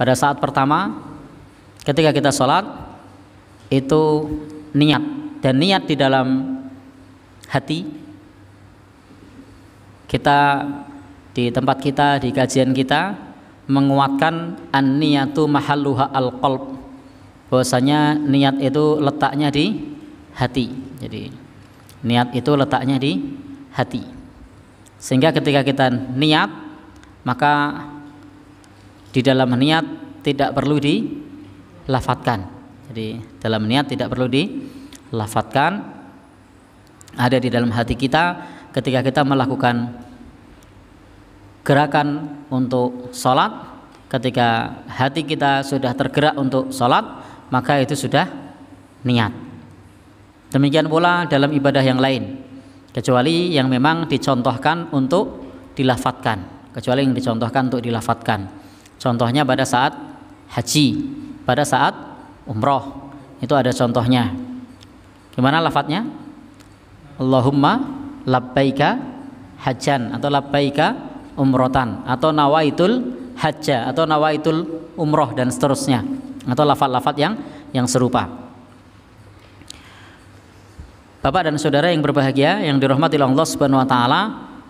Pada saat pertama ketika kita sholat itu niat, dan niat di dalam hati kita, di tempat kita, di kajian kita menguatkan an-niyatu mahalluha al-qalb, bahwasanya niat itu letaknya di hati. Jadi niat itu letaknya di hati, sehingga ketika kita niat maka di dalam niat tidak perlu dilafadzkan. Jadi dalam niat tidak perlu dilafadzkan, ada di dalam hati kita ketika kita melakukan gerakan untuk sholat. Ketika hati kita sudah tergerak untuk sholat, maka itu sudah niat. Demikian pula dalam ibadah yang lain, kecuali yang memang dicontohkan untuk dilafadzkan, kecuali yang dicontohkan untuk dilafadzkan. Contohnya pada saat haji, pada saat umroh, itu ada contohnya. Gimana lafadznya? Allahumma labbaika hajjan, atau labbaika umrotan, atau nawaitul hajja, atau nawaitul umroh, dan seterusnya, atau lafadz-lafadz yang serupa. Bapak dan saudara yang berbahagia yang dirahmati Allah Subhanahu wa taala,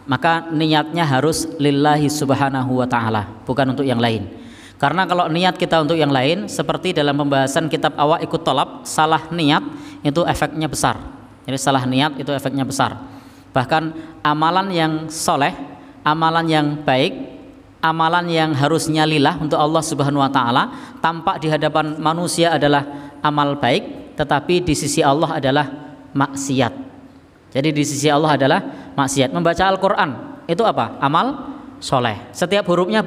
maka niatnya harus lillahi subhanahu wa ta'ala, bukan untuk yang lain. Karena kalau niat kita untuk yang lain, seperti dalam pembahasan kitab Awaiqut Thalab, salah niat itu efeknya besar. Jadi salah niat itu efeknya besar. Bahkan amalan yang soleh, amalan yang baik, amalan yang harusnya lillah untuk Allah Subhanahu wa ta'ala, tampak di hadapan manusia adalah amal baik, tetapi di sisi Allah adalah maksiat. Jadi di sisi Allah adalah maksiat. Membaca Al-Quran itu apa? Amal soleh. Setiap hurufnya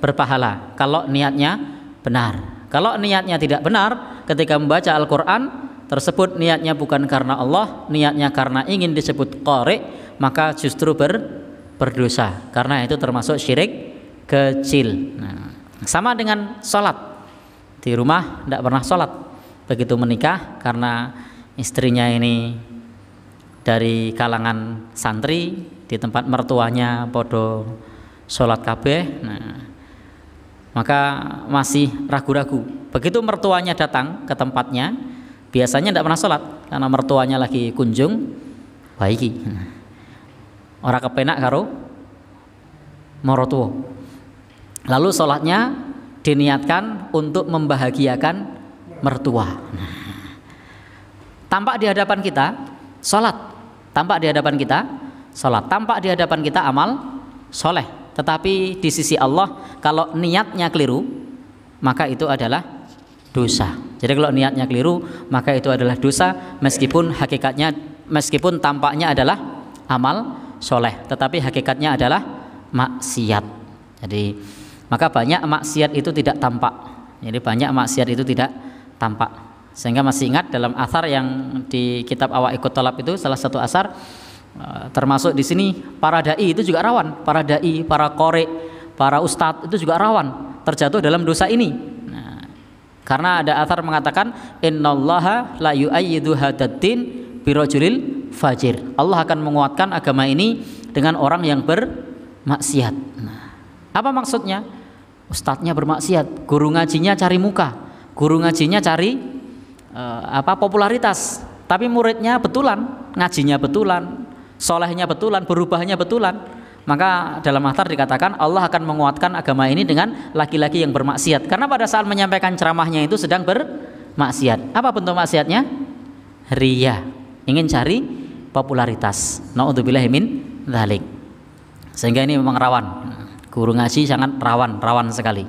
berpahala kalau niatnya benar. Kalau niatnya tidak benar, ketika membaca Al-Quran tersebut niatnya bukan karena Allah, niatnya karena ingin disebut qari, maka justru berdosa. Karena itu termasuk syirik kecil. Nah, sama dengan sholat. Di rumah tidak pernah sholat, begitu menikah karena istrinya ini dari kalangan santri, di tempat mertuanya podo sholat kabeh, nah, maka masih ragu-ragu. Begitu mertuanya datang ke tempatnya, biasanya tidak pernah sholat karena mertuanya lagi kunjung, baiki orang kepenak karo morotuo. Lalu sholatnya diniatkan untuk membahagiakan mertua. Tampak di hadapan kita sholat, tampak di hadapan kita sholat, tampak di hadapan kita amal soleh, tetapi di sisi Allah kalau niatnya keliru, maka itu adalah dosa. Jadi kalau niatnya keliru, maka itu adalah dosa, meskipun hakikatnya, meskipun tampaknya adalah amal soleh, tetapi hakikatnya adalah maksiat. Jadi maka banyak maksiat itu tidak tampak. Jadi banyak maksiat itu tidak tampak. Sehingga masih ingat dalam asar yang di kitab Awaiqut Thalab itu, salah satu asar termasuk di sini para dai itu juga rawan, para dai, para qori, para ustadz itu juga rawan terjatuh dalam dosa ini. Nah, karena ada asar mengatakan innallaha la yu'ayyidu hadaddin birajulil fajir. Allah akan menguatkan agama ini dengan orang yang bermaksiat. Nah, apa maksudnya? Ustadznya bermaksiat, guru ngajinya cari muka, guru ngajinya cari popularitas, tapi muridnya betulan, ngajinya betulan, solehnya betulan, berubahnya betulan. Maka dalam athar dikatakan Allah akan menguatkan agama ini dengan laki-laki yang bermaksiat, karena pada saat menyampaikan ceramahnya itu sedang bermaksiat. Apa bentuk maksiatnya? Riya, ingin cari popularitas. Na'udzubillahi min dzalik. Sehingga ini memang rawan. Guru ngaji sangat rawan sekali.